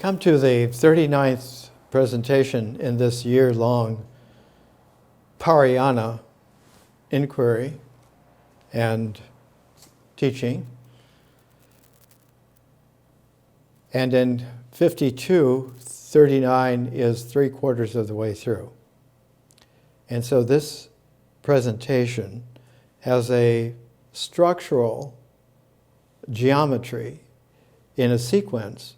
come to the 39th presentation in this year-long Parayana inquiry and teaching. And in 52, 39 is 3/4 of the way through. And so this presentation has a structural geometry in a sequence,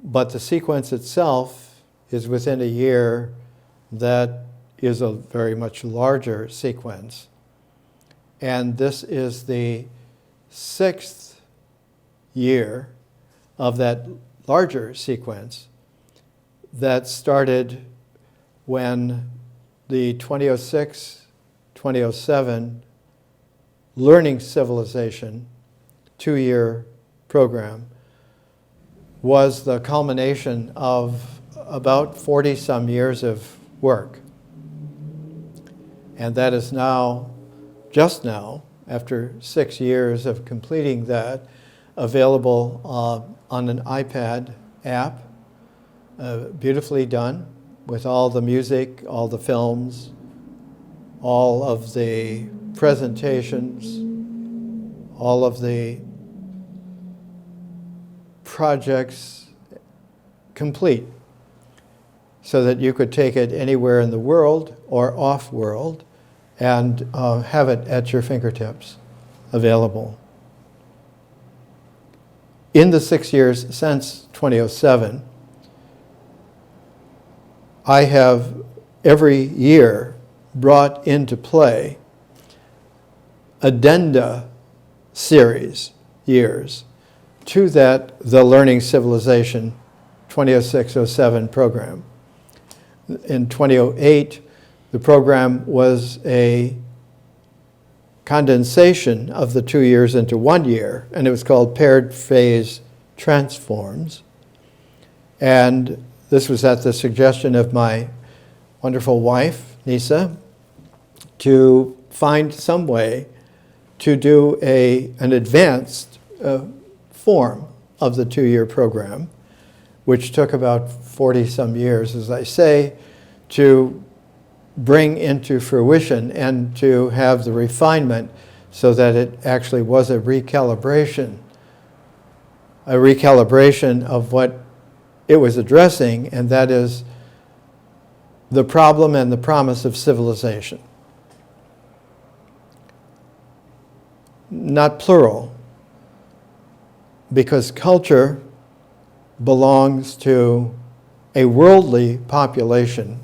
but the sequence itself is within a year that is a very much larger sequence. And this is the 6th year of that larger sequence that started when the 2006-2007 Learning Civilization 2-year program was the culmination of about 40-some years of work. And that is now, just now, after 6 years of completing that, available on an iPad app, beautifully done, with all the music, all the films, all of the presentations, all of the projects complete, so that you could take it anywhere in the world or off-world and have it at your fingertips, available. In the 6 years since 2007, I have every year brought into play addenda series years to that The Learning Civilization 2006-07 program. In 2008, the program was a condensation of the 2 years into 1 year, and it was called Paired Phase Transforms. And this was at the suggestion of my wonderful wife, Nisa, to find some way to do an advanced form of the 2-year program, which took about 40-some years, as I say, to bring into fruition and to have the refinement so that it actually was a recalibration of what it was addressing, and that is the problem and the promise of civilization. Not plural, because culture belongs to a worldly population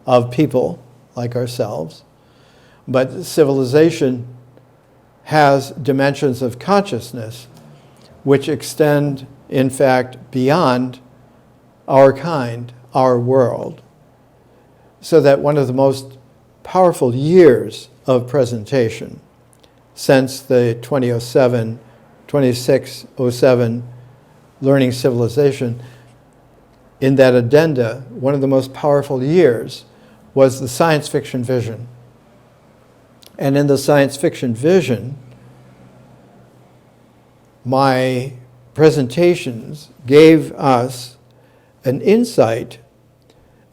of people like ourselves, but civilization has dimensions of consciousness which extend, in fact, beyond our kind, our world. So that one of the most powerful years of presentation since the 26-07 Learning Civilization, in that addenda, one of the most powerful years was the science fiction vision. And in the science fiction vision, my presentations gave us an insight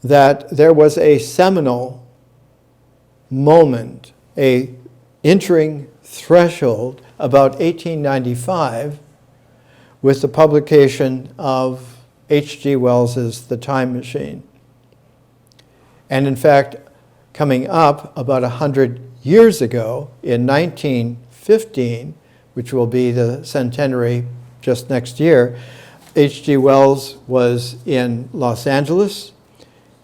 that there was a seminal moment, a entering threshold about 1895 with the publication of H.G. Wells's The Time Machine. And in fact, coming up about 100 years ago, in 1915, which will be the centenary just next year, H.G. Wells was in Los Angeles,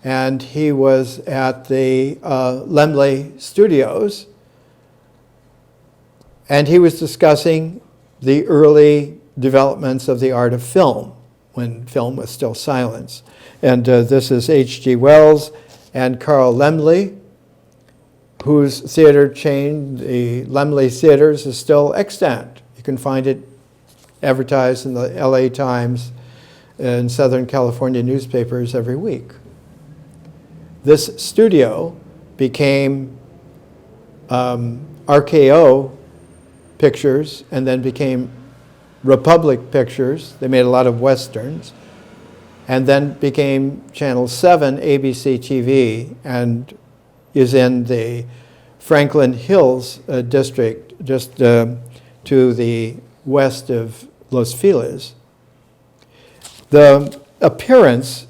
and he was at the Laemmle Studios, and he was discussing the early developments of the art of film, when film was still silence. And this is H.G. Wells and Carl Laemmle, whose theater chain, the Laemmle Theaters, is still extant. You can find it advertised in the LA Times and Southern California newspapers every week. This studio became RKO Pictures and then became Republic Pictures. They made a lot of Westerns. And then became Channel 7 ABC TV and is in the Franklin Hills district, just to the west of Los Feliz. The appearance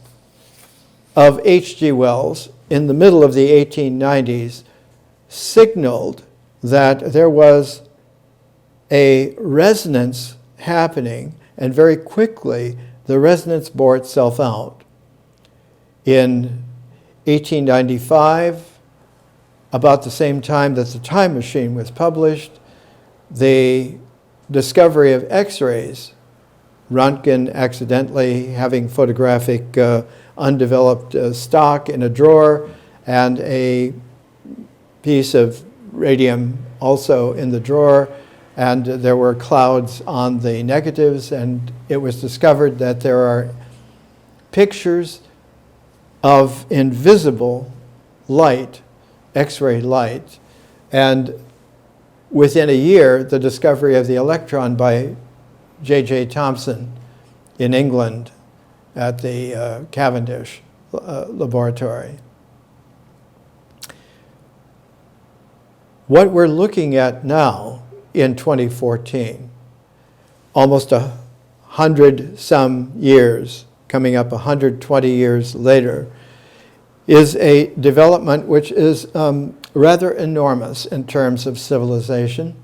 of H.G. Wells in the middle of the 1890s signaled that there was a resonance happening, and very quickly the resonance bore itself out. In 1895, about the same time that the Time Machine was published, the discovery of X-rays, Röntgen accidentally having photographic undeveloped stock in a drawer, and a piece of radium also in the drawer, and there were clouds on the negatives, and it was discovered that there are pictures of invisible light, X-ray light, and within a year, the discovery of the electron by J.J. Thomson in England at the Cavendish laboratory. What we're looking at now in 2014, almost 100-some years, coming up 120 years later, is a development which is rather enormous in terms of civilization,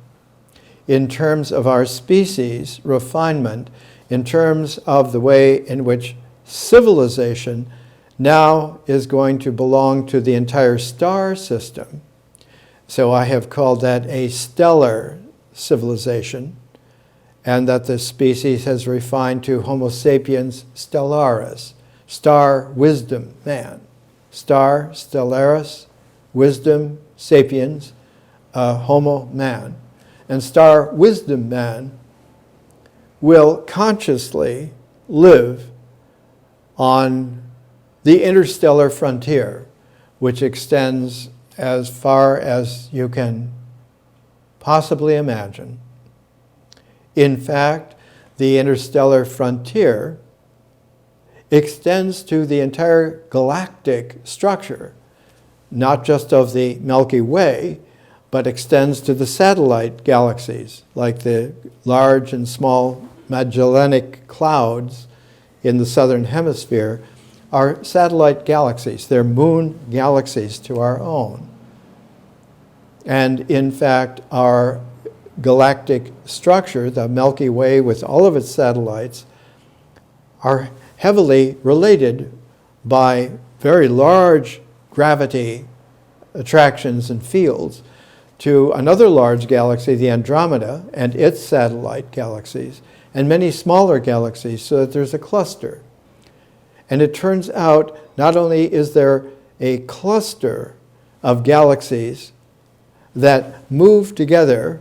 in terms of our species refinement, in terms of the way in which civilization now is going to belong to the entire star system. So I have called that a stellar civilization, and that the species has refined to Homo sapiens stellaris, star wisdom man. Star stellaris, wisdom sapiens, Homo man. And star wisdom man will consciously live on the interstellar frontier, which extends as far as you can possibly imagine. In fact, the interstellar frontier extends to the entire galactic structure, not just of the Milky Way, but extends to the satellite galaxies, like the large and small Magellanic clouds in the southern hemisphere are satellite galaxies. They're moon galaxies to our own. And in fact, our galactic structure, the Milky Way with all of its satellites, are heavily related by very large gravity attractions and fields to another large galaxy, the Andromeda, and its satellite galaxies, and many smaller galaxies, so that there's a cluster. And it turns out not only is there a cluster of galaxies that move together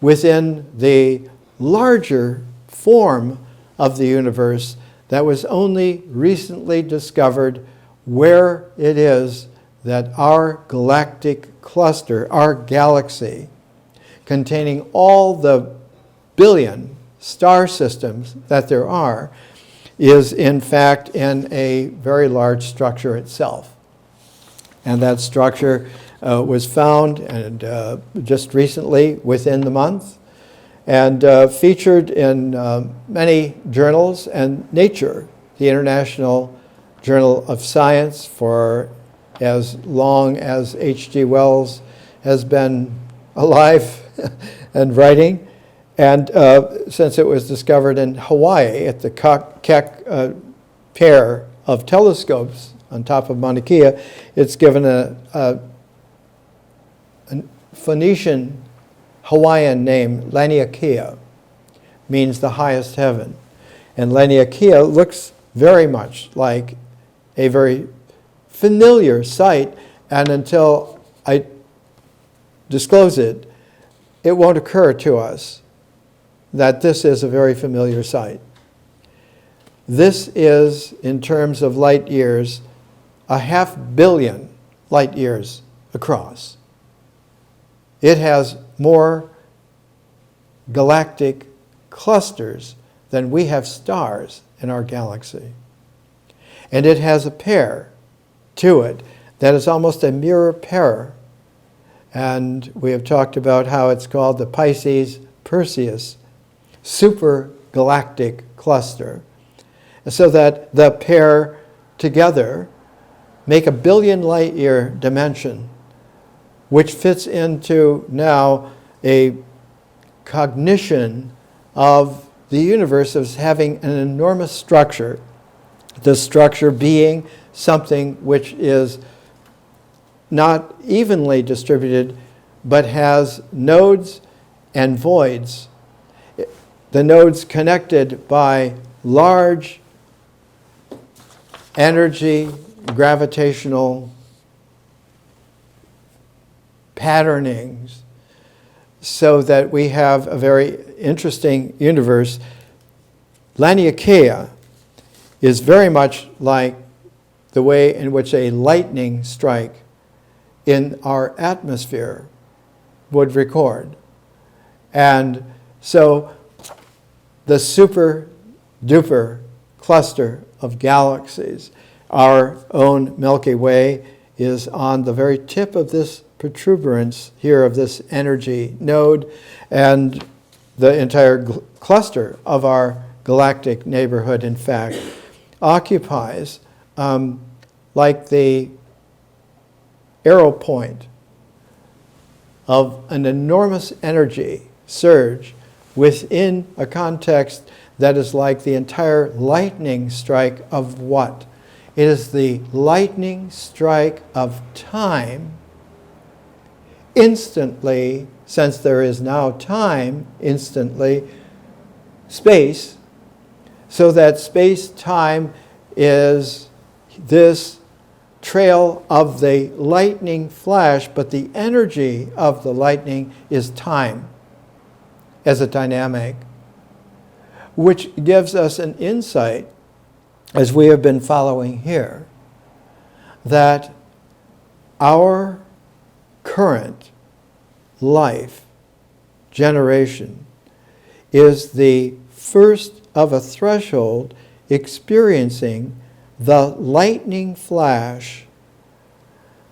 within the larger form of the universe that was only recently discovered, where it is that our galactic cluster, our galaxy, containing all the billion star systems that there are, is in fact in a very large structure itself. And that structure was found and just recently, within the month, and featured in many journals, and Nature, the International Journal of Science, for as long as H.G. Wells has been alive and writing. And since it was discovered in Hawaii at the Keck pair of telescopes on top of Laniakea, it's given a Phoenician Hawaiian name, Laniakea, means the highest heaven. And Laniakea looks very much like a very familiar sight, and until I disclose it, it won't occur to us that this is a very familiar sight. This is, in terms of light years, 500 million light years across. It has more galactic clusters than we have stars in our galaxy. And it has a pair to it that is almost a mirror pair. And we have talked about how it's called the Pisces-Perseus supergalactic cluster. So that the pair together make a billion light year dimension, which fits into now a cognition of the universe as having an enormous structure. The structure being something which is not evenly distributed, but has nodes and voids. The nodes connected by large energy, gravitational patternings, so that we have a very interesting universe. Laniakea is very much like the way in which a lightning strike in our atmosphere would record. And so the super duper cluster of galaxies, our own Milky Way, is on the very tip of this protuberance here of this energy node, and the entire cluster of our galactic neighborhood, in fact, occupies like the arrow point of an enormous energy surge within a context that is like the entire lightning strike of what? It is the lightning strike of time instantly, since there is now time, instantly, space, so that space-time is this trail of the lightning flash, but the energy of the lightning is time as a dynamic, which gives us an insight, as we have been following here, that our current life generation is the first of a threshold experiencing the lightning flash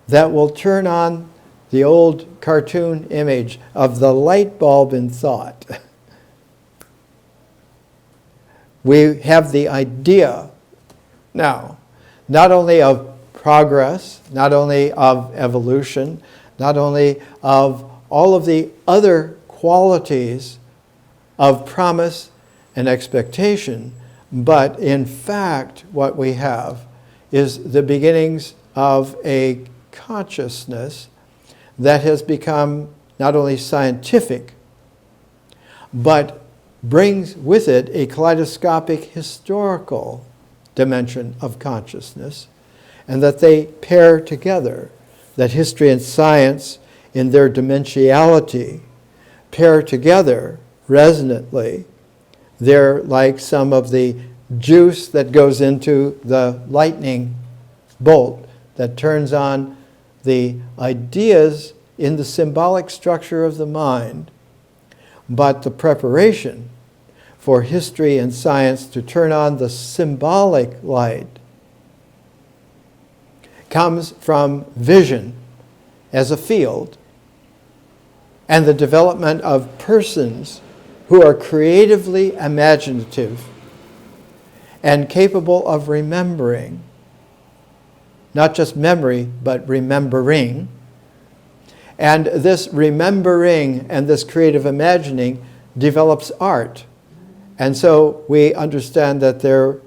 that will turn on the old cartoon image of the light bulb in thought. We have the idea now, not only of progress, not only of evolution, not only of all of the other qualities of promise and expectation, but in fact what we have is the beginnings of a consciousness that has become not only scientific, but brings with it a kaleidoscopic historical dimension of consciousness, and that they pair together, that history and science in their dimensionality pair together resonantly. They're like some of the juice that goes into the lightning bolt that turns on the ideas in the symbolic structure of the mind, but the preparation for history and science to turn on the symbolic light comes from vision as a field and the development of persons who are creatively imaginative and capable of remembering, not just memory, but remembering. And this remembering and this creative imagining develops art. And so we understand that there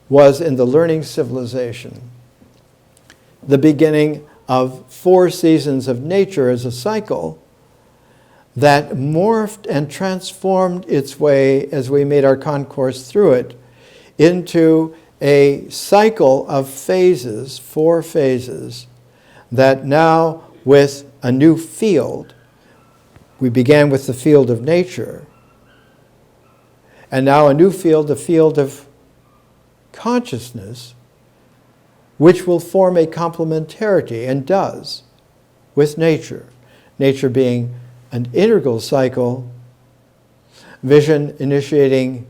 was in the learning civilization the beginning of 4 seasons of nature as a cycle that morphed and transformed its way as we made our concourse through it into a cycle of phases, 4 phases, that now with a new field, we began with the field of nature, and now a new field, the field of consciousness, which will form a complementarity, and does, with nature. Nature being an integral cycle vision initiating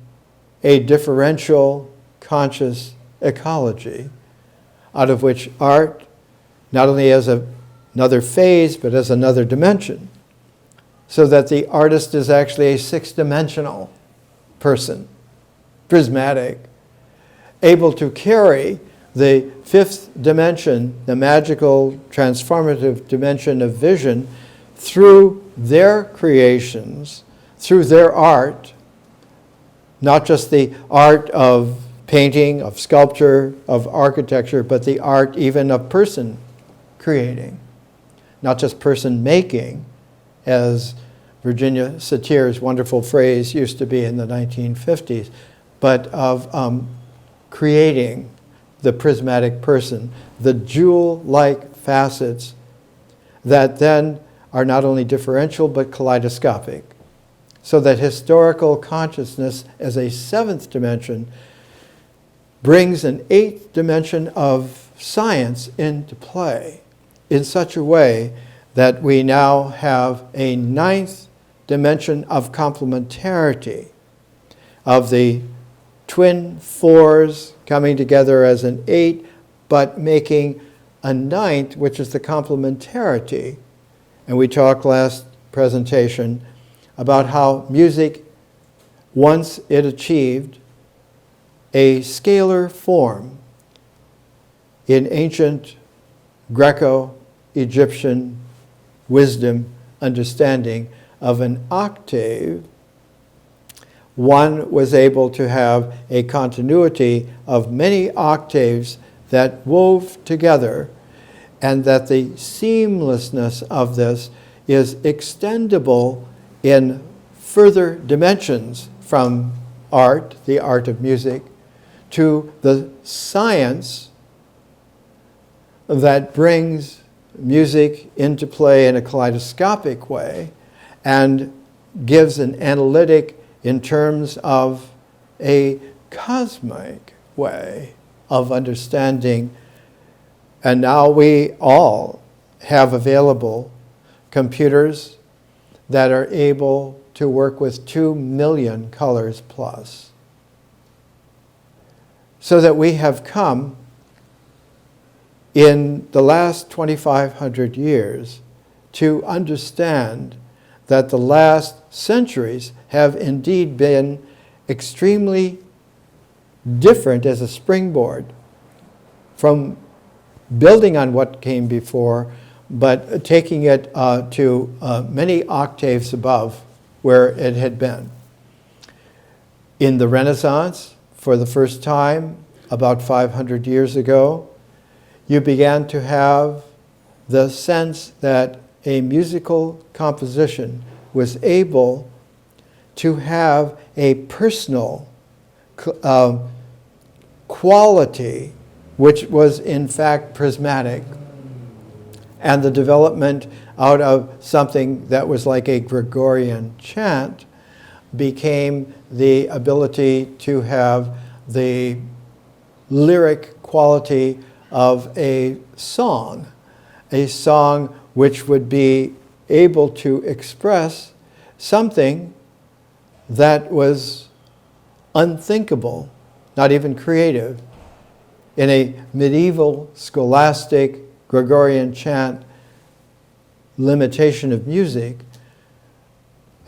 a differential conscious ecology, out of which art not only as another phase, but as another dimension, so that the artist is actually a six-dimensional person, prismatic, able to carry the fifth dimension, the magical transformative dimension of vision, through their creations, through their art, not just the art of painting, of sculpture, of architecture, but the art even of person creating, not just person making, as Virginia Satir's wonderful phrase used to be in the 1950s, but of creating the prismatic person, the jewel-like facets that then are not only differential but kaleidoscopic, so that historical consciousness as a seventh dimension brings an eighth dimension of science into play in such a way that we now have a ninth dimension of complementarity, of the twin fours coming together as an eight, but making a ninth, which is the complementarity. And we talked last presentation about how music, once it achieved a scalar form in ancient Greco-Egyptian wisdom understanding of an octave, one was able to have a continuity of many octaves that wove together, and that the seamlessness of this is extendable in further dimensions from art, the art of music, to the science that brings music into play in a kaleidoscopic way and gives an analytic in terms of a cosmic way of understanding. And now we all have available computers that are able to work with 2 million colors plus. So that we have come in the last 2,500 years to understand that the last centuries have indeed been extremely different as a springboard from building on what came before, but taking it to many octaves above where it had been. In the Renaissance, for the first time, about 500 years ago, you began to have the sense that a musical composition was able to have a personal quality which was in fact prismatic, and the development out of something that was like a Gregorian chant became the ability to have the lyric quality of a song which would be able to express something that was unthinkable, not even creative, in a medieval scholastic Gregorian chant limitation of music.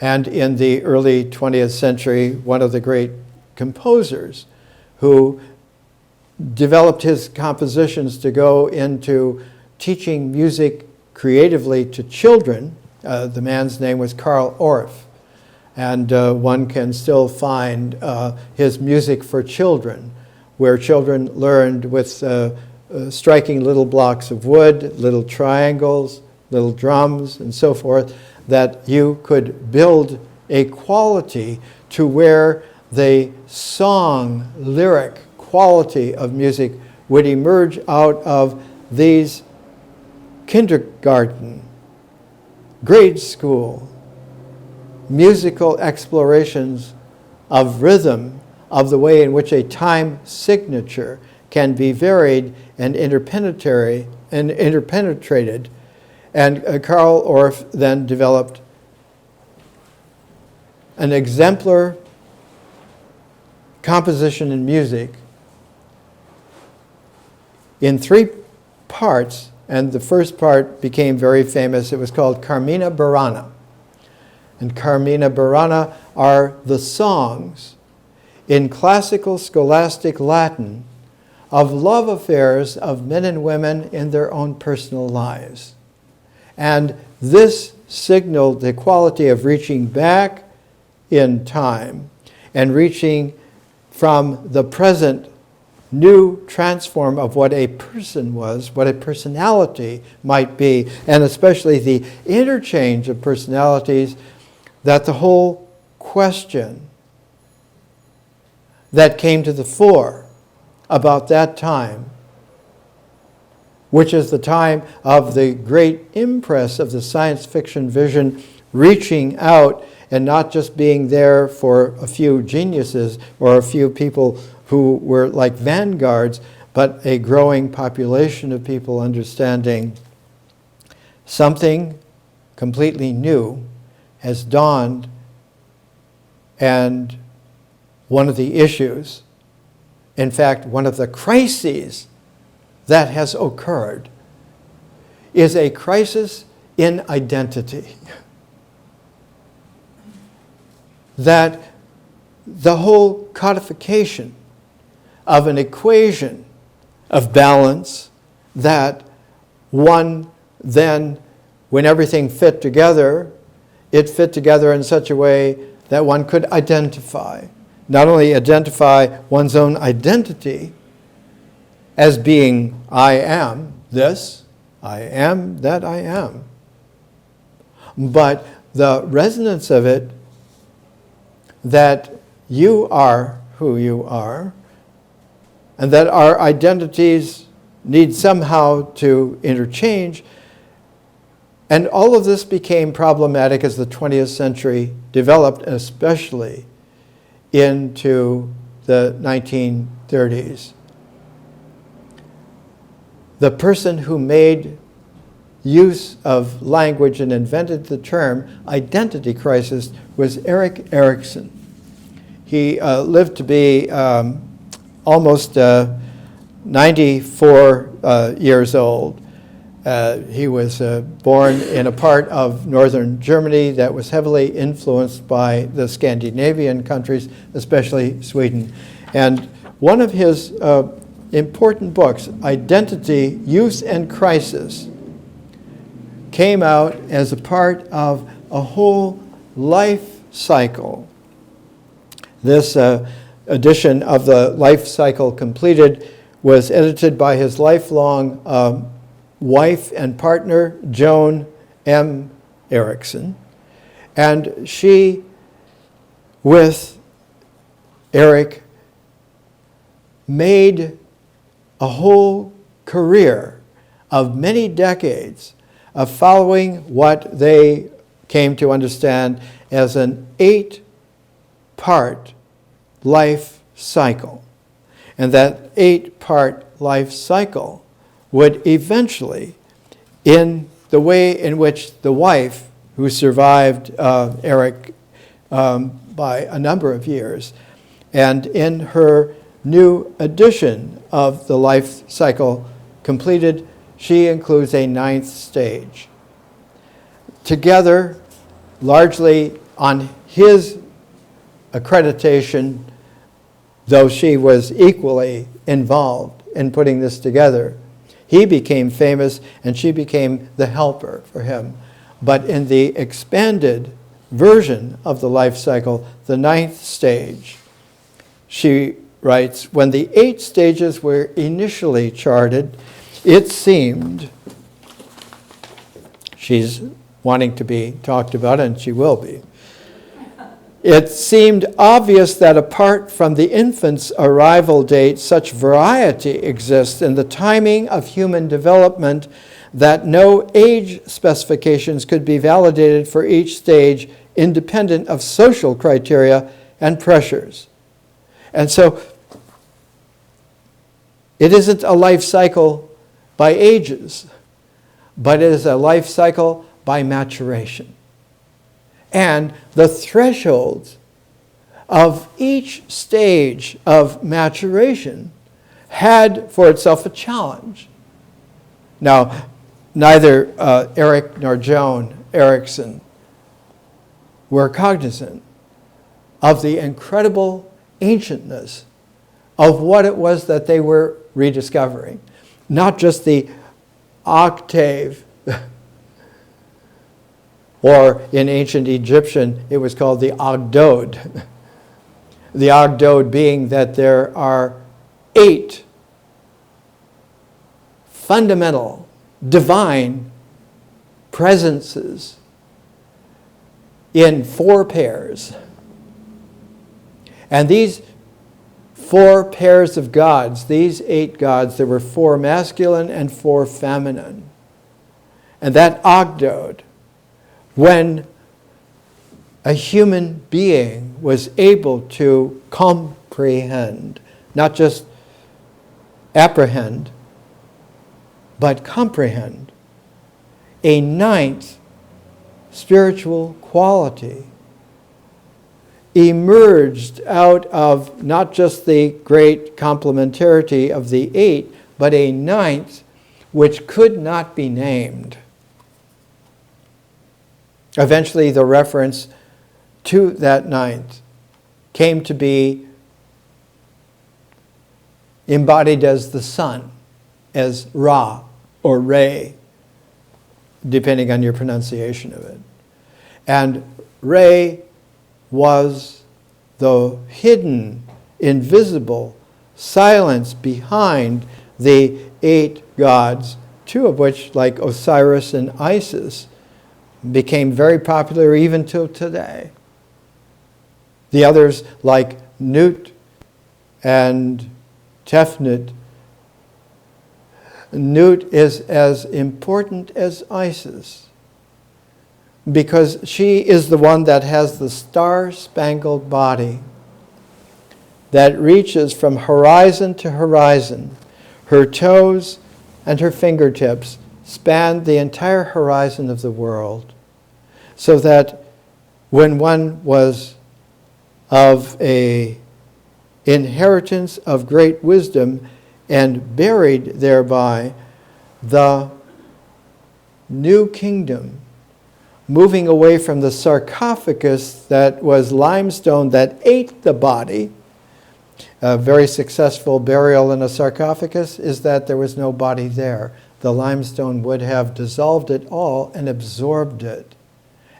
And in the early 20th century, one of the great composers who developed his compositions to go into teaching music creatively to children. The man's name was Carl Orff, and one can still find his music for children, where children learned with striking little blocks of wood, little triangles, little drums, and so forth, that you could build a quality to where the song, lyric quality of music would emerge out of these kindergarten, grade school, musical explorations of rhythm, of the way in which a time signature can be varied and interpenetrated. And Carl Orff then developed an exemplar composition in music in 3 parts, and the first part became very famous. It was called Carmina Burana. And Carmina Burana are the songs in classical scholastic Latin of love affairs of men and women in their own personal lives. And this signaled the quality of reaching back in time and reaching from the present new transform of what a person was, what a personality might be, and especially the interchange of personalities, that the whole question that came to the fore about that time, which is the time of the great impress of the science fiction vision reaching out and not just being there for a few geniuses or a few people who were like vanguards, but a growing population of people understanding something completely new has dawned. And one of the issues, in fact, one of the crises that has occurred, is a crisis in identity. That the whole codification of an equation of balance, that one then, when everything fit together, it fit together in such a way that one could identify. Not only identify one's own identity as being, I am this, I am that I am, but the resonance of it, that you are who you are, and that our identities need somehow to interchange. And all of this became problematic as the 20th century developed, especially into the 1930s. The person who made use of language and invented the term identity crisis was Erickson. He lived to be almost 94 years old. He was born in a part of northern Germany that was heavily influenced by the Scandinavian countries, especially Sweden. And one of his important books, Identity, Use, and Crisis, came out as a part of a whole life cycle. This edition of the Life Cycle Completed was edited by his lifelong wife and partner, Joan M. Erickson. And she, with Eric, made a whole career of many decades of following what they came to understand as an 8-part life cycle. And that 8-part life cycle would eventually, in the way in which the wife, who survived Eric by a number of years, and in her new edition of the Life Cycle Completed, she includes a 9th stage. Together, largely on his accreditation, though she was equally involved in putting this together, he became famous and she became the helper for him. But in the expanded version of the life cycle, the 9th stage, she writes, when the 8 stages were initially charted, it seemed, she's wanting to be talked about, and she will be, it seemed obvious that apart from the infant's arrival date, such variety exists in the timing of human development that no age specifications could be validated for each stage independent of social criteria and pressures. And so it isn't a life cycle by ages, but it is a life cycle by maturation. And the thresholds of each stage of maturation had for itself a challenge. Now, neither Eric nor Joan Erickson were cognizant of the incredible ancientness of what it was that they were rediscovering. Not just the octave, or in ancient Egyptian, it was called the Ogdode. The Ogdode being that there are 8 fundamental divine presences in 4 pairs. And these 4 pairs of gods, these 8 gods, there were 4 masculine and 4 feminine. And that Ogdode, when a human being was able to comprehend, not just apprehend, but comprehend, a 9th spiritual quality emerged out of not just the great complementarity of the 8, but a 9th which could not be named. Eventually, the reference to that 9th came to be embodied as the sun, as Ra or Re, depending on your pronunciation of it. And Re was the hidden, invisible silence behind the 8 gods, 2 of which, like Osiris and Isis, became very popular even till today. The others, like Nut and Tefnut, Nut is as important as Isis because she is the one that has the star-spangled body that reaches from horizon to horizon. Her toes and her fingertips span the entire horizon of the world, so that when one was of a inheritance of great wisdom and buried thereby, the new kingdom, moving away from the sarcophagus that was limestone that ate the body. A very successful burial in a sarcophagus is that there was no body there. The limestone would have dissolved it all and absorbed it.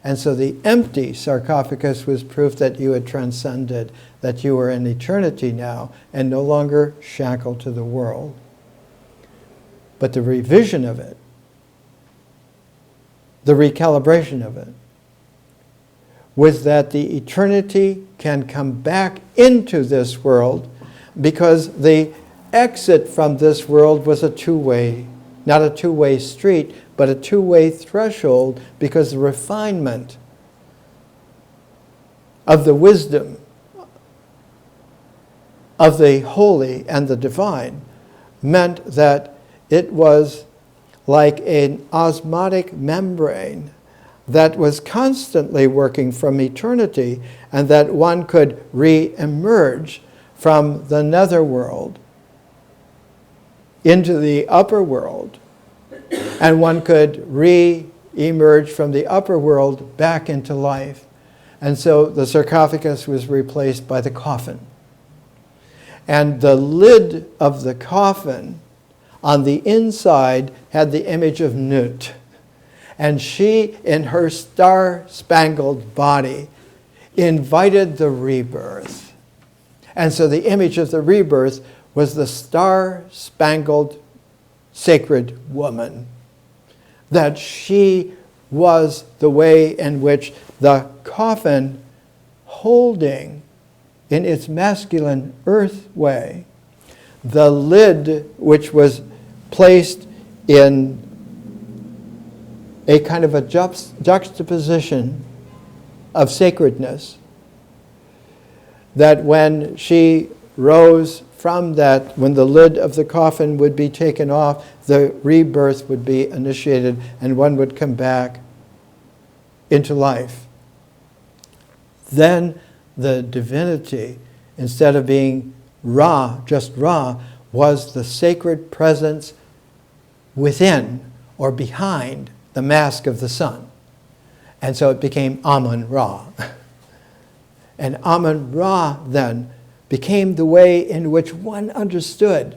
And so the empty sarcophagus was proof that you had transcended, that you were in eternity now and no longer shackled to the world. But the revision of it, the recalibration of it, was that the eternity can come back into this world because the exit from this world was a two-way, not a two-way street, but a two-way threshold, because the refinement of the wisdom of the holy and the divine meant that it was like an osmotic membrane that was constantly working from eternity, and that one could re-emerge from the netherworld into the upper world, and one could re-emerge from the upper world back into life. And so the sarcophagus was replaced by the coffin. And the lid of the coffin on the inside had the image of Nut. And she, in her star-spangled body, invited the rebirth. And so the image of the rebirth was the star-spangled sacred woman. That she was the way in which the coffin, holding in its masculine earth way, the lid which was placed in a kind of a juxtaposition of sacredness, that when she rose from that, when the lid of the coffin would be taken off, the rebirth would be initiated and one would come back into life then the divinity, instead of being Ra, just Ra, was the sacred presence within or behind the mask of the sun. And so it became Amun-Ra. And Amun-Ra then became the way in which one understood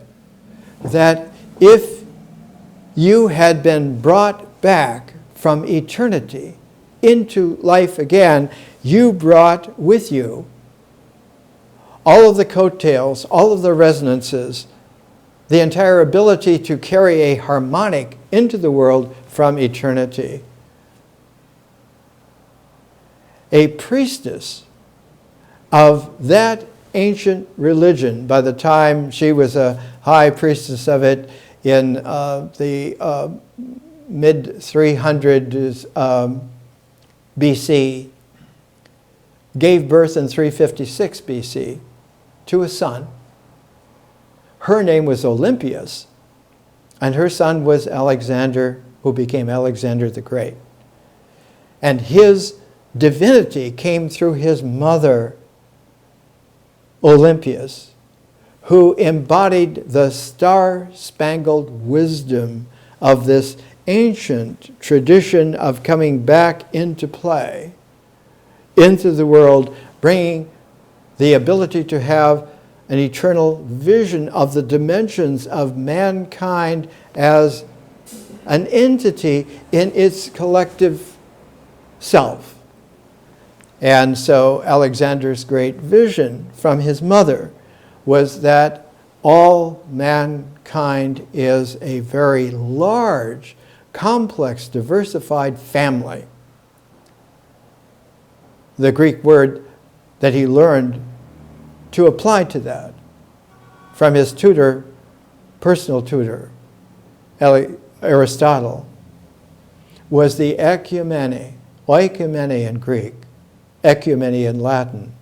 that if you had been brought back from eternity into life again, you brought with you all of the coattails, all of the resonances, the entire ability to carry a harmonic into the world from eternity. A priestess of that ancient religion, by the time she was a high priestess of it in the mid-300s BC, gave birth in 356 BC to a son. Her name was Olympias, and her son was Alexander, who became Alexander the Great. And his divinity came through his mother, Olympias, who embodied the star-spangled wisdom of this ancient tradition of coming back into play, into the world, bringing the ability to have an eternal vision of the dimensions of mankind as an entity in its collective self. And so Alexander's great vision from his mother was that all mankind is a very large, complex, diversified family. The Greek word that he learned to apply to that from his tutor, personal tutor, Aristotle, was the ecumene, oikumene in Greek, ecumene in Latin,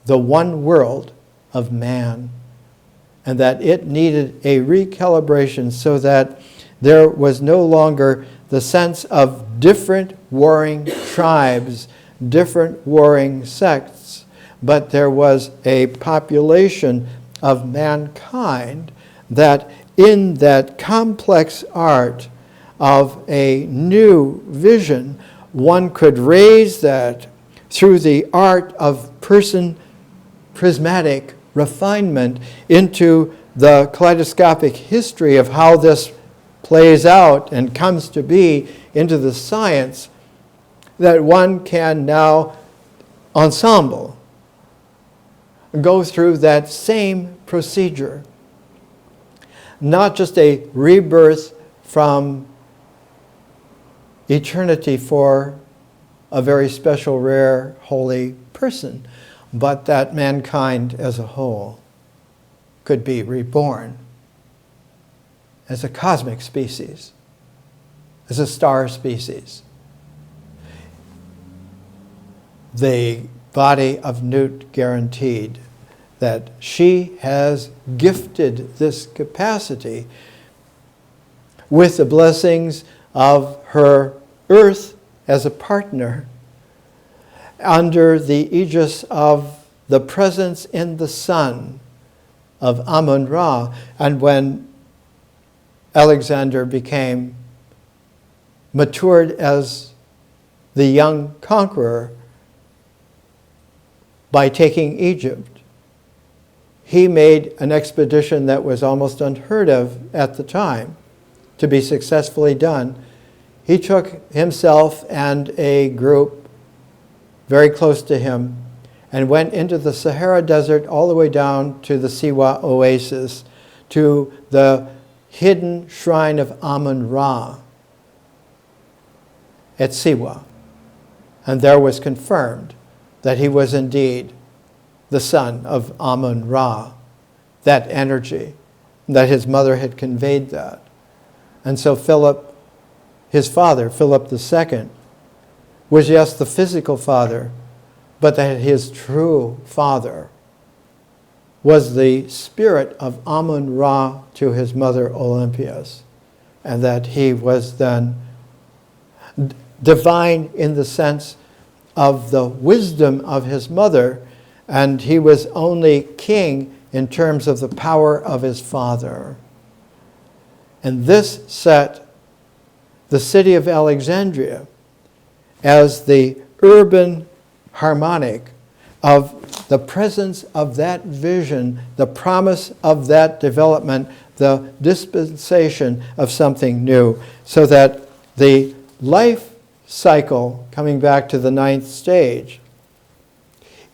the one world of man, and that it needed a recalibration so that there was no longer the sense of different warring tribes, different warring sects, but there was a population of mankind that in that complex art of a new vision, one could raise that through the art of prismatic refinement into the kaleidoscopic history of how this plays out and comes to be, into the science that one can now ensemble, go through that same procedure. Not just a rebirth from eternity for a very special, rare, holy person, but that mankind as a whole could be reborn as a cosmic species, as a star species. The body of Newt guaranteed that she has gifted this capacity with the blessings of her earth as a partner under the aegis of the presence in the sun of Amun-Ra. And when Alexander became matured as the young conqueror by taking Egypt, he made an expedition that was almost unheard of at the time to be successfully done. He took himself and a group very close to him and went into the Sahara Desert all the way down to the Siwa Oasis, to the hidden shrine of Amun-Ra at Siwa. And there was confirmed that he was indeed the son of Amun-Ra, that energy, that his mother had conveyed that. And so Philip, his father, Philip II, was yes, the physical father, but that his true father was the spirit of Amun-Ra to his mother Olympias, and that he was then divine in the sense of the wisdom of his mother, and he was only king in terms of the power of his father. And this set the city of Alexandria as the urban harmonic of the presence of that vision, the promise of that development, the dispensation of something new, so that the life cycle, coming back to the ninth stage,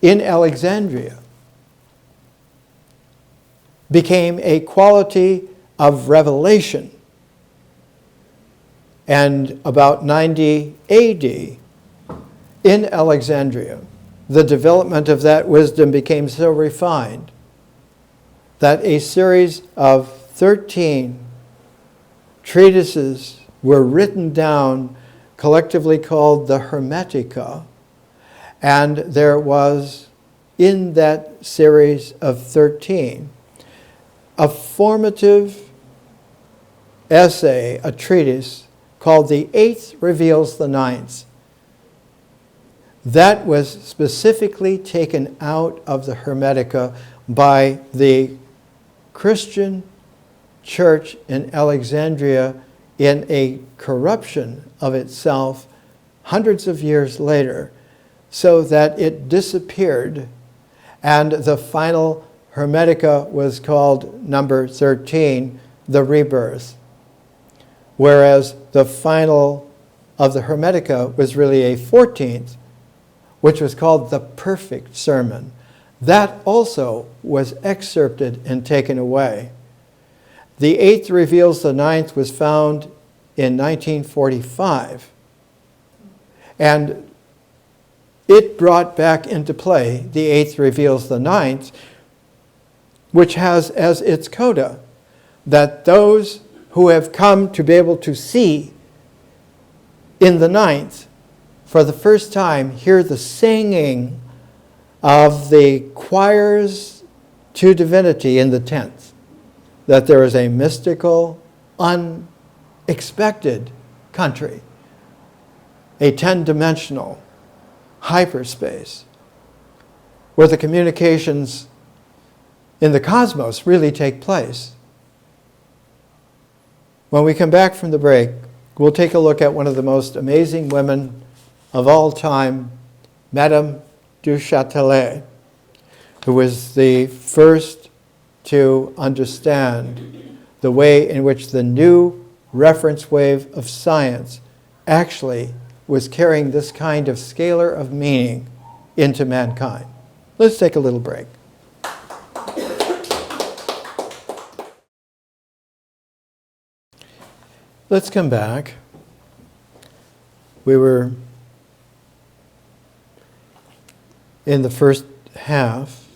in Alexandria became a quality of revelation. And about 90 AD, in Alexandria, the development of that wisdom became so refined that a series of 13 treatises were written down, collectively called the Hermetica, and there was, in that series of 13, a formative essay, a treatise, called The Eighth Reveals the Ninth. That was specifically taken out of the Hermetica by the Christian church in Alexandria in a corruption of itself hundreds of years later, so that it disappeared, and the final Hermetica was called number 13, the Rebirth, whereas the final of the Hermetica was really a 14th, which was called the Perfect Sermon. That also was excerpted and taken away. The Eighth Reveals the Ninth was found in 1945, and it brought back into play the Eighth Reveals the Ninth, which has as its coda that those who have come to be able to see in the ninth for the first time hear the singing of the choirs to divinity in the 10th, that there is a mystical, unexpected country, a 10-dimensional hyperspace, where the communications in the cosmos really take place. When we come back from the break, we'll take a look at one of the most amazing women of all time, Madame du Châtelet, who was the first to understand the way in which the new reference wave of science actually was carrying this kind of scalar of meaning into mankind. Let's take a little break. Let's come back. We were in the first half,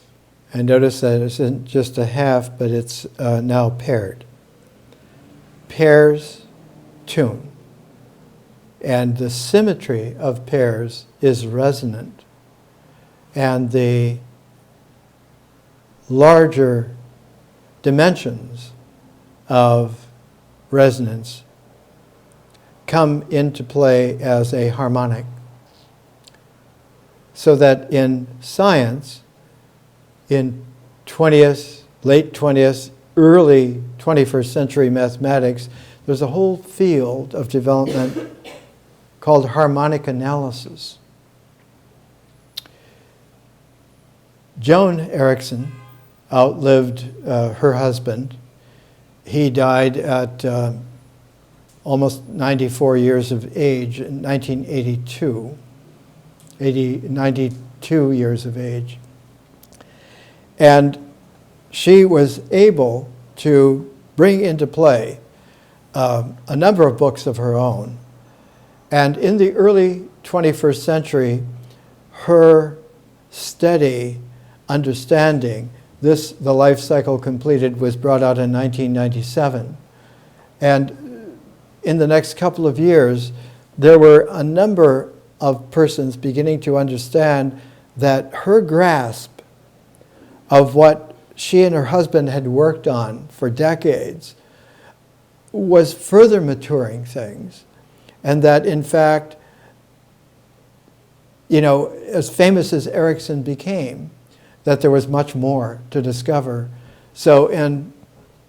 and notice that it isn't just a half, but it's now paired. Pairs tune. And the symmetry of pairs is resonant. And the larger dimensions of resonance come into play as a harmonic. So that in science, in 20th, late 20th, early 21st century mathematics, there's a whole field of development called harmonic analysis. Joan Erickson outlived her husband. He died at almost 94 years of age in 1982, 92 years of age. And she was able to bring into play a number of books of her own. And in the early 21st century, her steady understanding, The Life Cycle Completed, was brought out in 1997. And in the next couple of years, there were a number of persons beginning to understand that her grasp of what she and her husband had worked on for decades was further maturing things, and that in fact as famous as Erickson became, that there was much more to discover. So in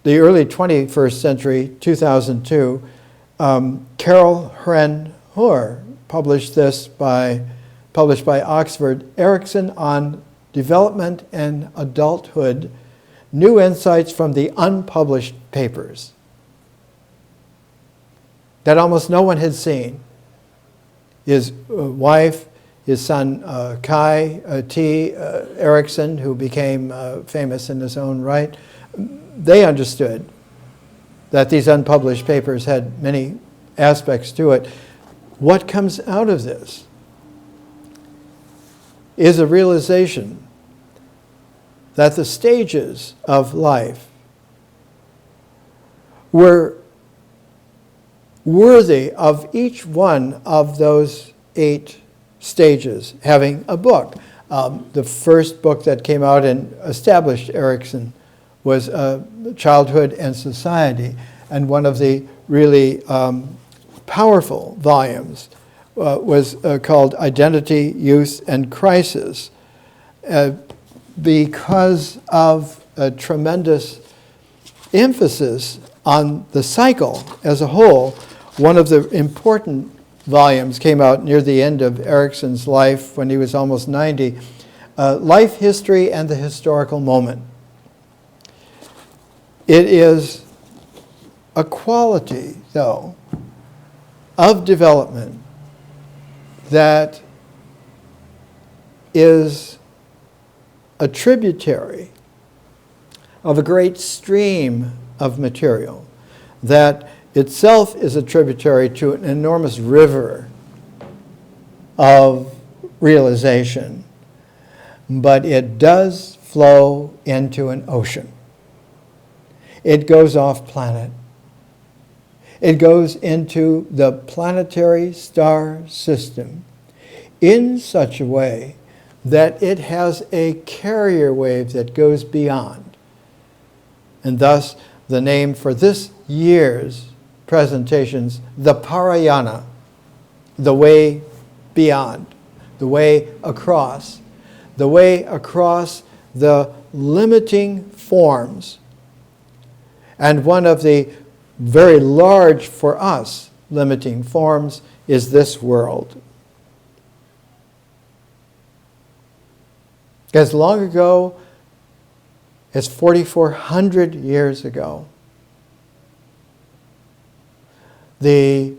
the early 21st century, 2002, Carol Hren Hoare published by Oxford, Erickson on Development and Adulthood, New Insights from the Unpublished Papers, that almost no one had seen. His wife, his son Kai T. Erickson, who became famous in his own right, they understood that these unpublished papers had many aspects to it. What comes out of this is a realization that the stages of life were worthy of each one of those 8 stages having a book. The first book that came out and established Erickson was Childhood and Society, and one of the really powerful volumes was called Identity, Youth, and Crisis, because of a tremendous emphasis on the cycle as a whole. One of the important volumes came out near the end of Erickson's life when he was almost 90, Life History and the Historical Moment. It is a quality, though, of development that is a tributary of a great stream of material that itself is a tributary to an enormous river of realization, but it does flow into an ocean. It goes off planet. It goes into the planetary star system in such a way that it has a carrier wave that goes beyond. And thus, the name for this year's presentations, the Parayana, the way beyond, the way across the limiting forms. And one of the very large for us limiting forms is this world. As long ago as 4,400 years ago, the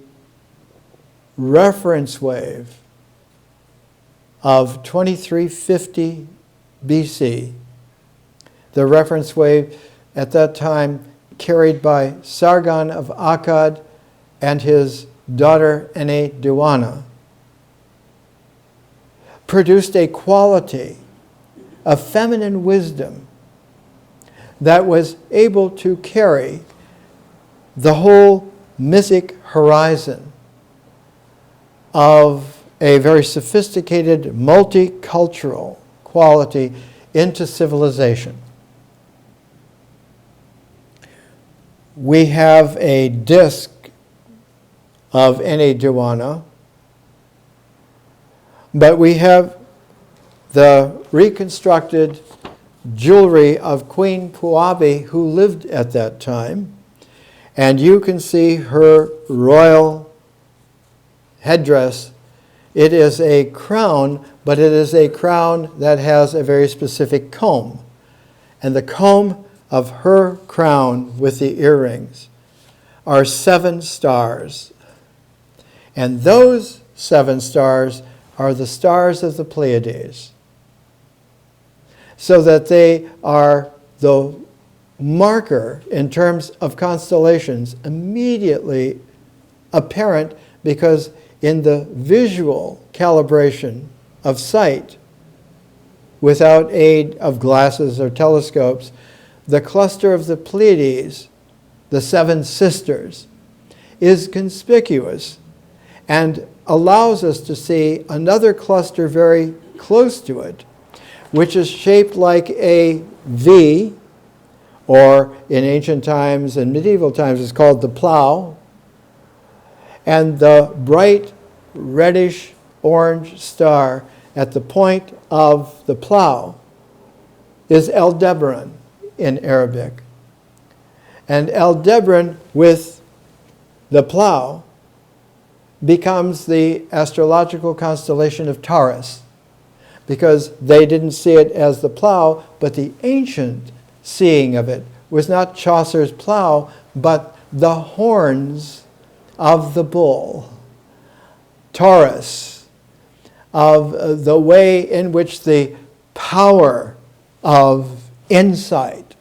reference wave of 2350 BC, the reference wave at that time carried by Sargon of Akkad and his daughter Enneduanna, produced a quality of feminine wisdom that was able to carry the whole mythic horizon of a very sophisticated multicultural quality into civilization. We have a disc of Enneduanna, but we have the reconstructed jewelry of Queen Puabi, who lived at that time. And you can see her royal headdress. It is a crown, but it is a crown that has a very specific comb. And the comb of her crown with the earrings are 7 stars. And those 7 stars are the stars of the Pleiades. So that they are the marker in terms of constellations immediately apparent, because in the visual calibration of sight, without aid of glasses or telescopes, the cluster of the Pleiades, the 7 sisters, is conspicuous and allows us to see another cluster very close to it, which is shaped like a V, or in ancient times and medieval times it's called the plow. And the bright reddish orange star at the point of the plow is Aldebaran in Arabic. And Aldebaran with the plow becomes the astrological constellation of Taurus, because they didn't see it as the plow, but the ancient seeing of it was not Chaucer's plow, but the horns of the bull. Taurus, of the way in which the power of insight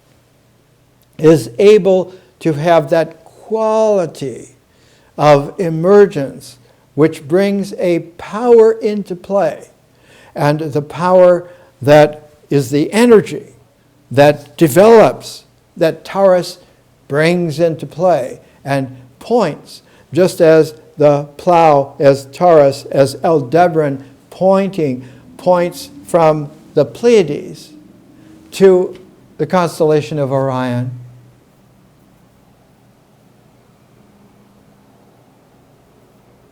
is able to have that quality of emergence which brings a power into play, and the power that is the energy that develops, that Taurus brings into play and points, just as the plow as Taurus, as Aldebaran points from the Pleiades to the constellation of Orion.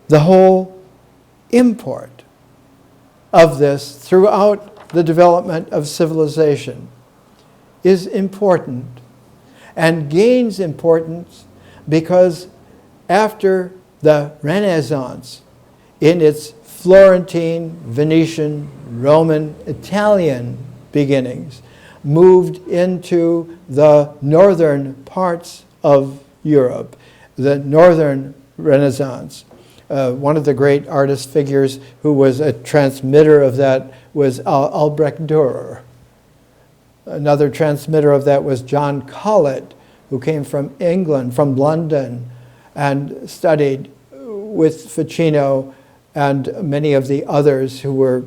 The whole import of this throughout the development of civilization is important and gains importance because after the Renaissance, in its Florentine, Venetian, Roman, Italian beginnings, moved into the northern parts of Europe, the northern Renaissance. One of the great artist figures who was a transmitter of that was Albrecht Dürer. Another transmitter of that was John Colet, who came from England, from London, and studied with Ficino and many of the others who were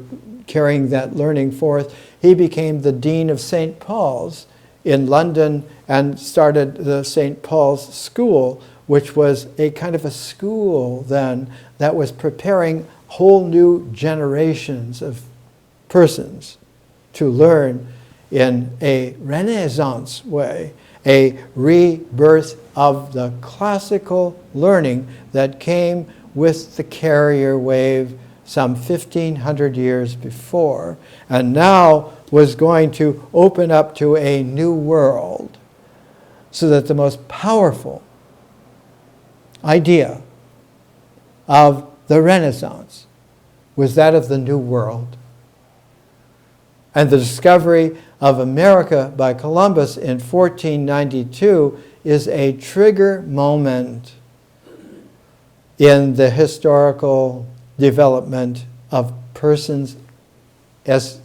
carrying that learning forth. He became the Dean of St. Paul's in London and started the St. Paul's School, which was a kind of a school then that was preparing whole new generations of persons to learn in a Renaissance way, a rebirth of the classical learning that came with the carrier wave some 1,500 years before, and now was going to open up to a new world, so that the most powerful idea of the Renaissance was that of the New World. And the discovery of America by Columbus in 1492 is a trigger moment in the historical development of persons as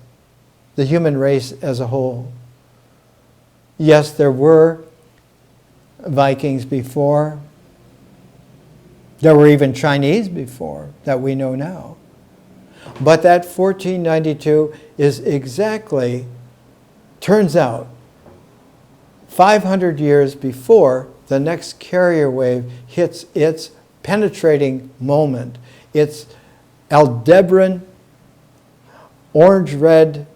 the human race as a whole. Yes, there were Vikings before. There were even Chinese before that we know now. But that 1492 is exactly, turns out, 500 years before the next carrier wave hits its penetrating moment. Its Aldebaran, orange-red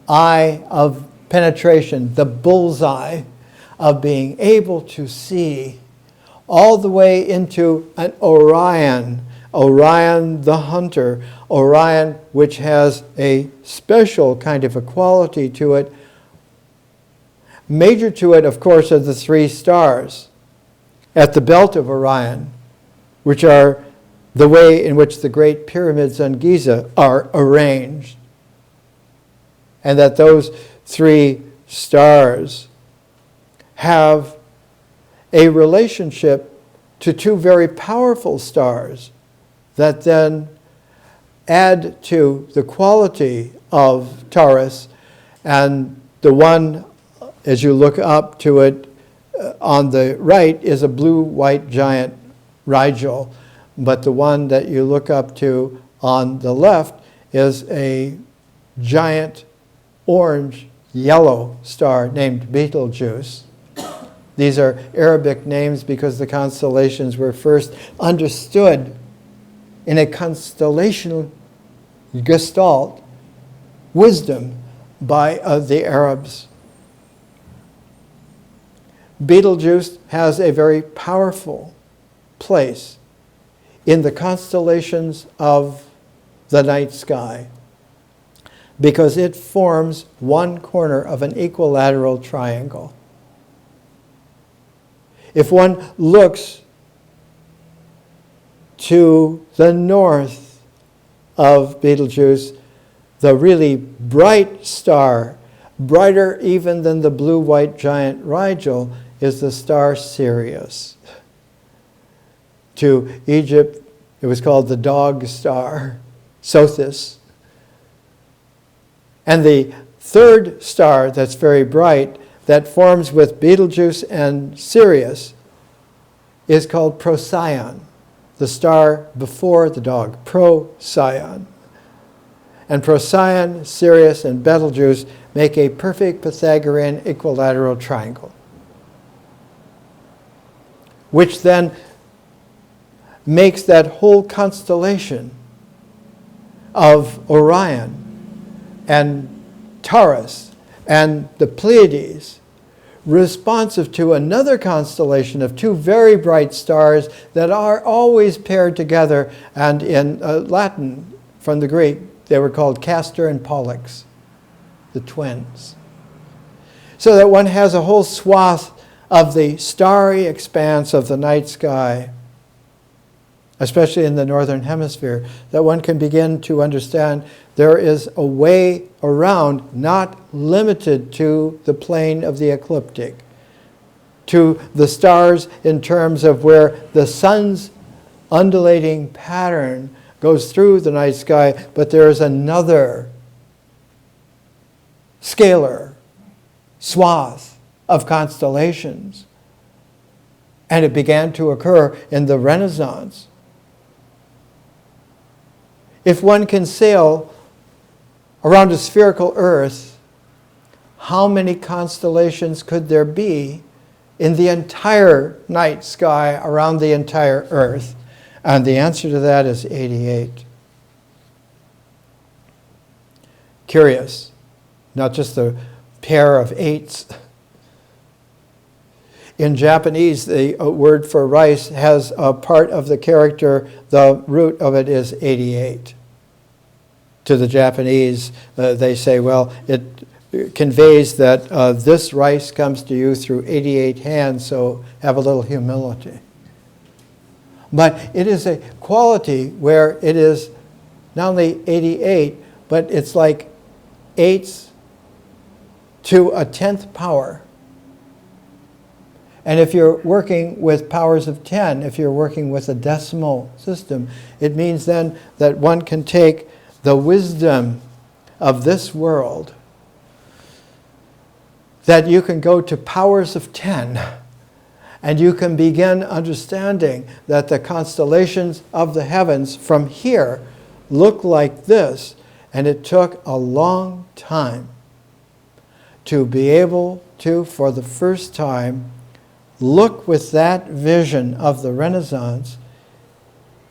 eye of penetration, the bullseye of being able to see all the way into an Orion, Orion the hunter, Orion which has a special kind of a quality to it. Major to it, of course, are the three stars at the belt of Orion, which are the way in which the great pyramids on Giza are arranged. And that those three stars have a relationship to two very powerful stars that then add to the quality of Taurus. And the one, as you look up to it on the right, is a blue-white giant Rigel. But the one that you look up to on the left is a giant orange-yellow star named Betelgeuse. These are Arabic names because the constellations were first understood in a constellational gestalt, wisdom, by the Arabs. Betelgeuse has a very powerful place in the constellations of the night sky, because it forms one corner of an equilateral triangle. If one looks to the north of Betelgeuse, the really bright star, brighter even than the blue-white giant Rigel, is the star Sirius. To Egypt, it was called the dog star, Sothis. And the third star that's very bright, that forms with Betelgeuse and Sirius, is called Procyon, the star before the dog, Procyon. And Procyon, Sirius, and Betelgeuse make a perfect Pythagorean equilateral triangle, which then makes that whole constellation of Orion and Taurus and the Pleiades responsive to another constellation of two very bright stars that are always paired together, and in Latin, from the Greek, they were called Castor and Pollux, the twins. So that one has a whole swath of the starry expanse of the night sky, especially in the northern hemisphere, that one can begin to understand there is a way around, not limited to the plane of the ecliptic, to the stars in terms of where the sun's undulating pattern goes through the night sky, but there is another scalar swath of constellations. And it began to occur in the Renaissance. If one can sail around a spherical Earth, how many constellations could there be in the entire night sky around the entire Earth? And the answer to that is 88. Curious, not just a pair of eights. In Japanese, the word for rice has a part of the character, the root of it is 88. To the Japanese, they say, well, it conveys that this rice comes to you through 88 hands, so have a little humility. But it is a quality where it is not only 88, but it's like eights to a 10th power. And if you're working with powers of 10, if you're working with a decimal system, it means then that one can take the wisdom of this world, that you can go to powers of 10, and you can begin understanding that the constellations of the heavens from here look like this, and it took a long time to be able to, for the first time, look with that vision of the Renaissance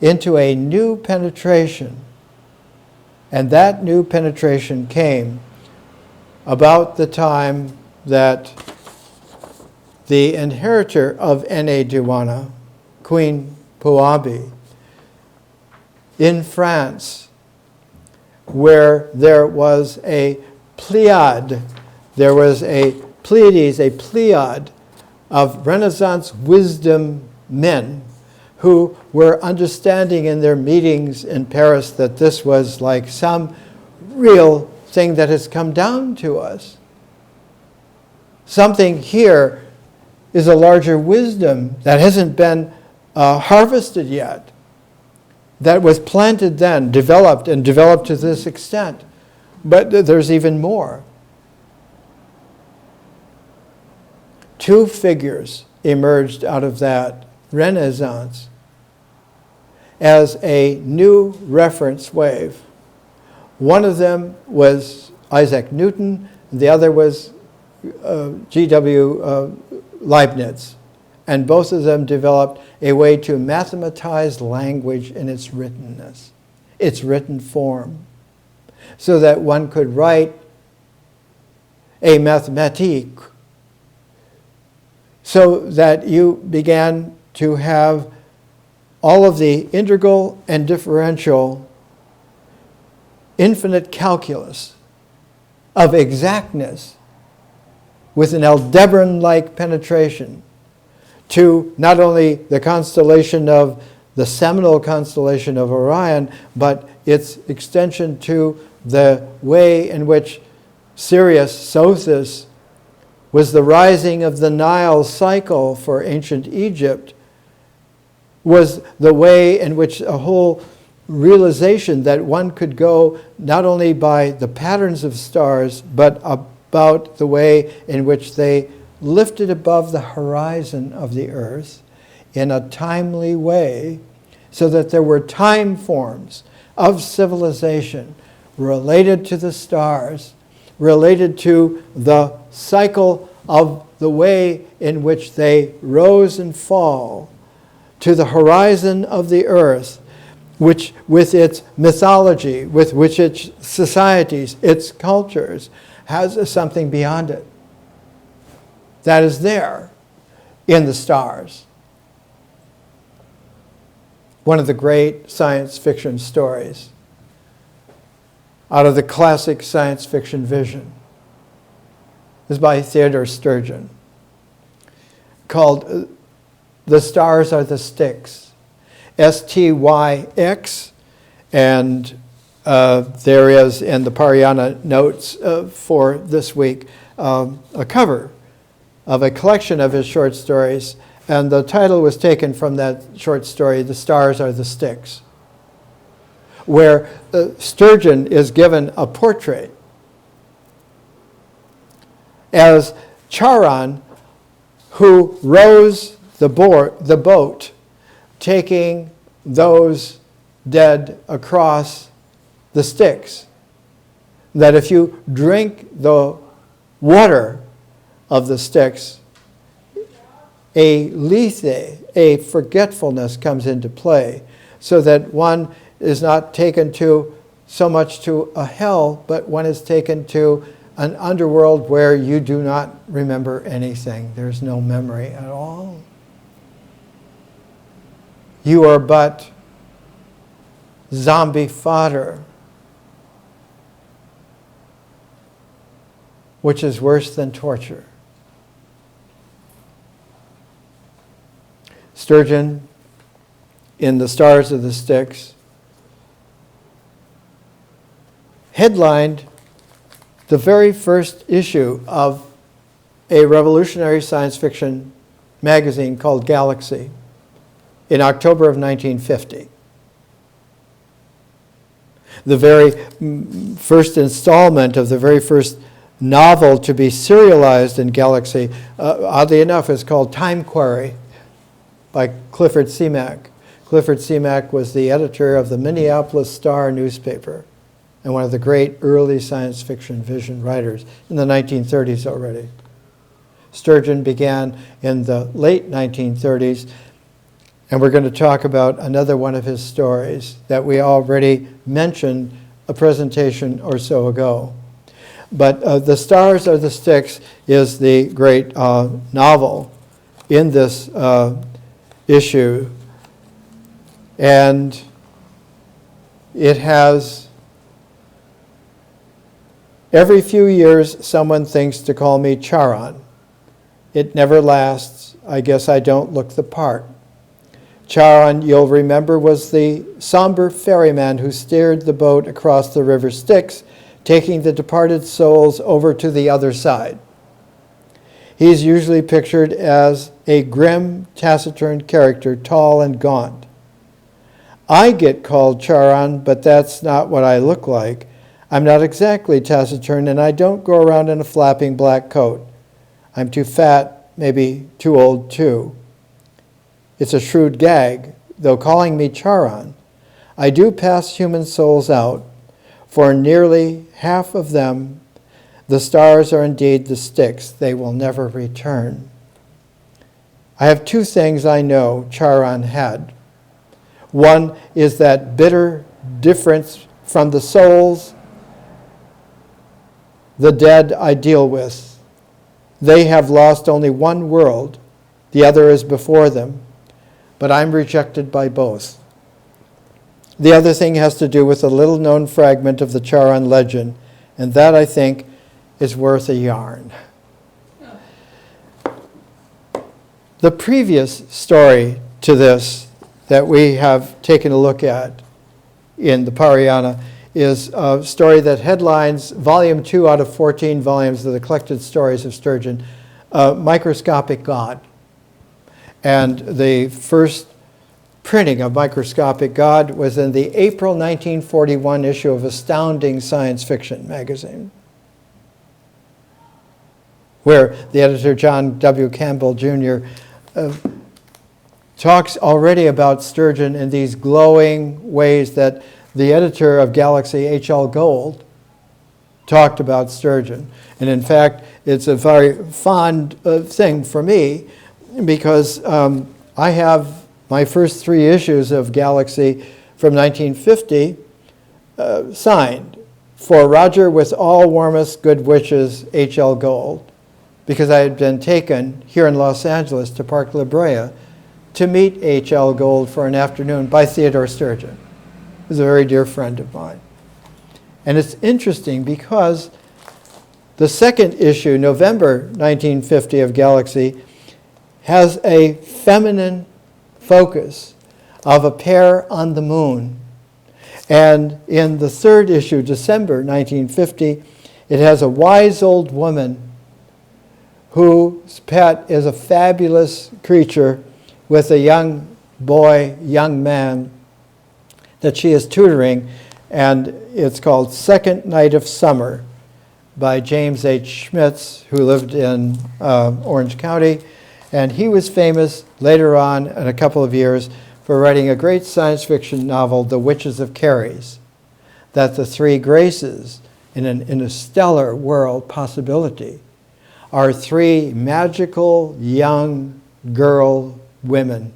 into a new penetration. And that new penetration came about the time that the inheritor of Enneduanna, Queen Puabi, in France, where there was a Pleiad, there was a Pleiades, a Pleiad of Renaissance wisdom men who were understanding in their meetings in Paris that this was like some real thing that has come down to us. Something here is a larger wisdom that hasn't been harvested yet, that was planted then, developed to this extent. But there's even more. Two figures emerged out of that Renaissance as a new reference wave. One of them was Isaac Newton, the other was G.W. Leibniz. And both of them developed a way to mathematize language in its writtenness, its written form, so that one could write a mathematique, so that you began to have all of the integral and differential infinite calculus of exactness with an Aldebaran-like penetration to not only the constellation of the seminal constellation of Orion, but its extension to the way in which Sirius, Sothis, was the rising of the Nile cycle for ancient Egypt, was the way in which a whole realization that one could go not only by the patterns of stars, but about the way in which they lifted above the horizon of the earth in a timely way, so that there were time forms of civilization related to the stars, related to the cycle of the way in which they rose and fall to the horizon of the earth, which with its mythology, with which its societies, its cultures, has something beyond it that is there in the stars. One of the great science fiction stories out of the classic science fiction vision is by Theodore Sturgeon, called The Stars Are the Styx, S-T-Y-X, and there is in the Parayana notes for this week a cover of a collection of his short stories, and the title was taken from that short story, The Stars Are the Styx, where Sturgeon is given a portrait as Charon, who rows the boat, taking those dead across the Styx. That if you drink the water of the Styx, a lethe, a forgetfulness comes into play, so that one is not taken to so much to a hell, but one is taken to an underworld where you do not remember anything. There's no memory at all. You are but zombie fodder, which is worse than torture. Sturgeon, in The Stars of the Styx, headlined the very first issue of a revolutionary science fiction magazine called Galaxy in October of 1950. The very first installment of the very first novel to be serialized in Galaxy, oddly enough, is called Time Quarry by Clifford Seamack. Clifford Seamack was the editor of the Minneapolis Star newspaper and one of the great early science fiction vision writers in the 1930s already. Sturgeon began in the late 1930s, and we're going to talk about another one of his stories that we already mentioned a presentation or so ago. But The Stars Are the Styx is the great novel in this issue, and it has, every few years someone thinks to call me Charon. It never lasts. I guess I don't look the part. Charon, you'll remember, was the somber ferryman who steered the boat across the river Styx, taking the departed souls over to the other side. He's usually pictured as a grim, taciturn character, tall and gaunt. I get called Charon, but that's not what I look like. I'm not exactly taciturn, and I don't go around in a flapping black coat. I'm too fat, maybe too old too. It's a shrewd gag, though calling me Charon. I do pass human souls out. For nearly half of them, the stars are indeed the Styx. They will never return. I have two things I know Charon had. One is that bitter difference from the souls, the dead I deal with. They have lost only one world. The other is before them. But I'm rejected by both. The other thing has to do with a little-known fragment of the Charan legend, and that, I think, is worth a yarn. The previous story to this that we have taken a look at in the Parayana is a story that headlines volume 2 out of 14 volumes of the collected stories of Sturgeon, Microscopic God. And the first printing of Microscopic God was in the April 1941 issue of Astounding Science Fiction magazine, where the editor, John W. Campbell, Jr., talks already about Sturgeon in these glowing ways that the editor of Galaxy, H.L. Gold, talked about Sturgeon. And in fact, it's a very fond thing for me because I have my first 3 issues of Galaxy from 1950 signed for Roger with all warmest good wishes, H.L. Gold, because I had been taken here in Los Angeles to Park La Brea to meet H.L. Gold for an afternoon by Theodore Sturgeon. He was a very dear friend of mine. And it's interesting because the second issue, November 1950 of Galaxy, has a feminine focus of a pair on the moon. And in the third issue, December 1950, it has a wise old woman whose pet is a fabulous creature with a young boy, young man, that she is tutoring, and it's called Second Night of Summer by James H. Schmitz, who lived in Orange County, and he was famous later on in a couple of years for writing a great science fiction novel, The Witches of Caries, that the 3 graces in a stellar world possibility are 3 magical young girl women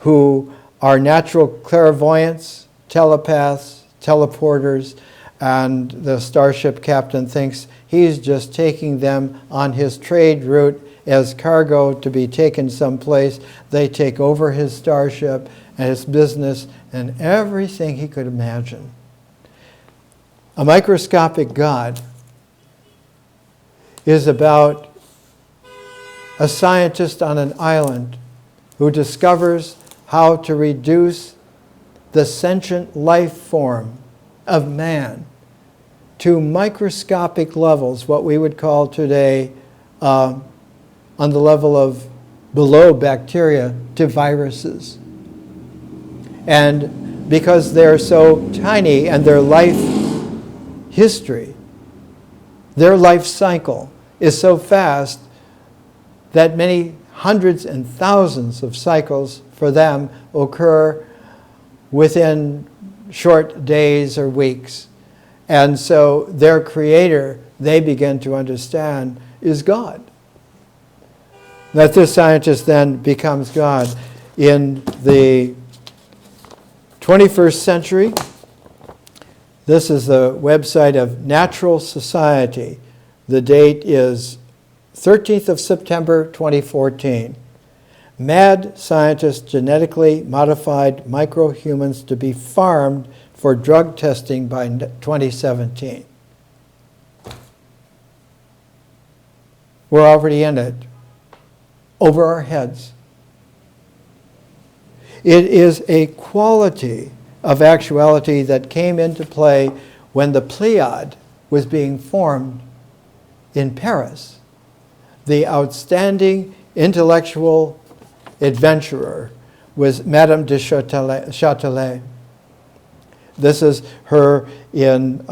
who are natural clairvoyants, telepaths, teleporters, and the starship captain thinks he's just taking them on his trade route as cargo to be taken someplace. They take over his starship and his business and everything he could imagine. A Microscopic God is about a scientist on an island who discovers how to reduce the sentient life form of man to microscopic levels, what we would call today on the level of below bacteria to viruses. And because they're so tiny and their life history, their life cycle is so fast that many hundreds and thousands of cycles for them occur within short days or weeks. And so their creator, they begin to understand, is God. That this scientist then becomes God. In the 21st century, this is the website of Natural Society. The date is 13th of September 2014. Mad scientists genetically modified microhumans to be farmed for drug testing by 2017. We're already in it, over our heads. It is a quality of actuality that came into play when the Pleiad was being formed in Paris. The outstanding intellectual adventurer was Madame de Châtelet. This is her in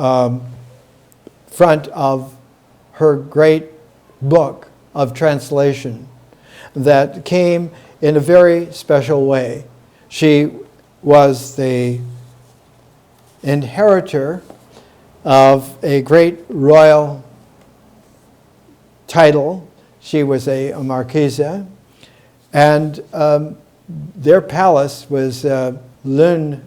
front of her great book of translation that came in a very special way. She was the inheritor of a great royal title. She was a marquise, and their palace was Moonville,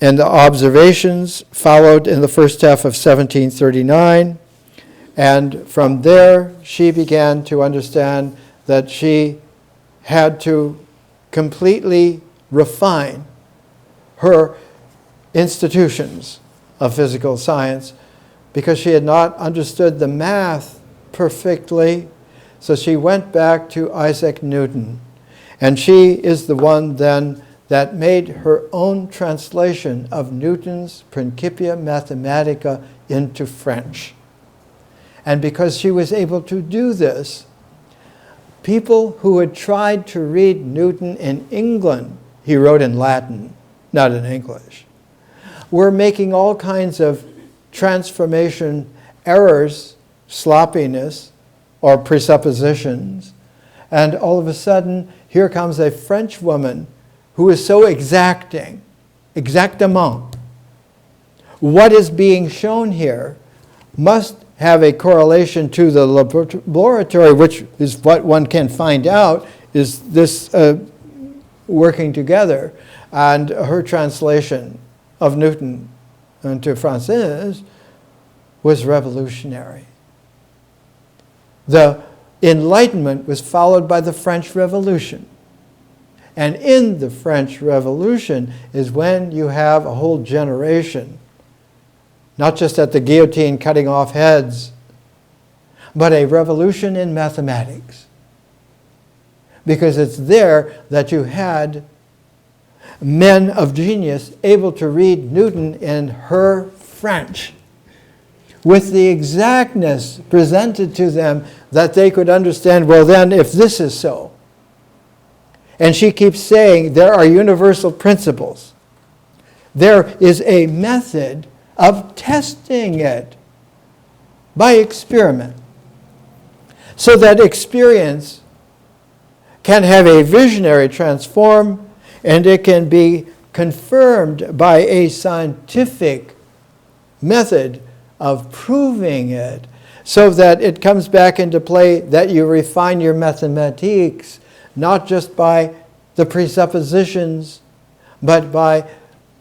And the observations followed in the first half of 1739. And from there, she began to understand that she had to completely refine her institutions of physical science because she had not understood the math perfectly. So she went back to Isaac Newton. And she is the one then that made her own translation of Newton's Principia Mathematica into French. And because she was able to do this, people who had tried to read Newton in England, he wrote in Latin, not in English, were making all kinds of transformation errors, sloppiness, or presuppositions. And all of a sudden, here comes a French woman who is so exacting, exactement. What is being shown here must have a correlation to the laboratory, which is what one can find out, is this working together. And her translation of Newton into Français was revolutionary. The Enlightenment was followed by the French Revolution. And in the French Revolution is when you have a whole generation, not just at the guillotine cutting off heads, but a revolution in mathematics. Because it's there that you had men of genius able to read Newton in her French with the exactness presented to them that they could understand, well then, if this is so. And she keeps saying there are universal principles. There is a method of testing it by experiment, so that experience can have a visionary transform, and it can be confirmed by a scientific method of proving it, so that it comes back into play that you refine your mathematics, not just by the presuppositions, but by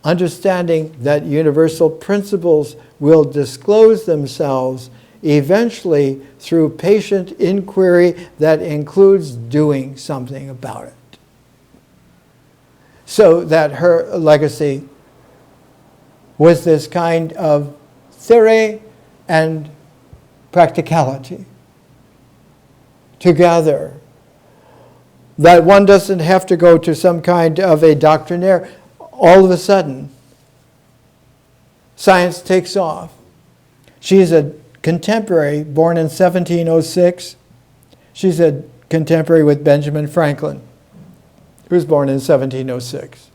understanding that universal principles will disclose themselves eventually through patient inquiry that includes doing something about it. So that her legacy was this kind of theory and practicality together. That one doesn't have to go to some kind of a doctrinaire. All of a sudden, science takes off. She's a contemporary, born in 1706. She's a contemporary with Benjamin Franklin, who was born in 1706.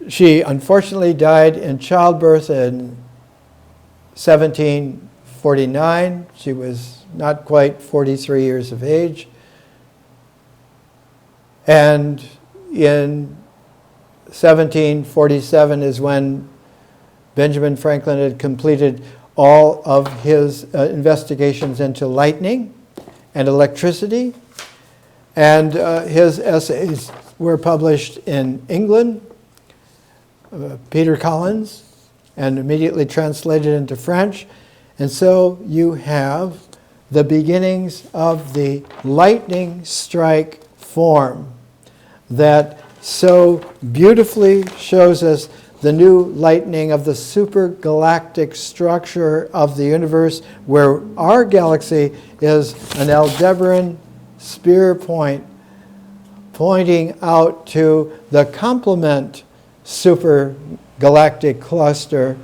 She unfortunately died in childbirth in 1749. She was not quite 43 years of age. And in 1747 is when Benjamin Franklin had completed all of his investigations into lightning and electricity. And his essays were published in England, Peter Collins, and immediately translated into French. And so you have the beginnings of the lightning strike form that so beautifully shows us the new lightning of the supergalactic structure of the universe, where our galaxy is an Aldebaran spear point pointing out to the complement supergalactic cluster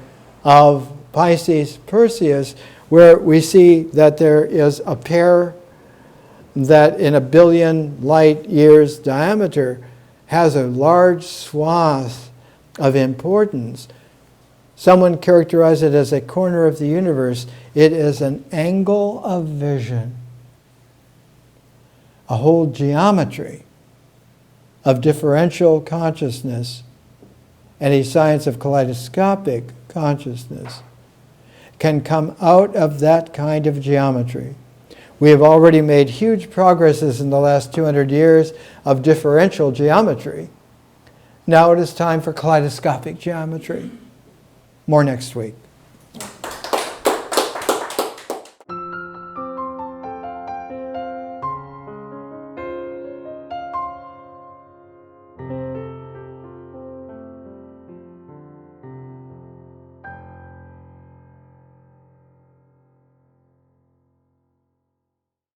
of Pisces Perseus, where we see that there is a pair that in 1 billion light years diameter has a large swath of importance. Someone characterized it as a corner of the universe. It is an angle of vision, a whole geometry of differential consciousness and a science of kaleidoscopic consciousness can come out of that kind of geometry. We have already made huge progresses in the last 200 years of differential geometry. Now it is time for kaleidoscopic geometry. More next week.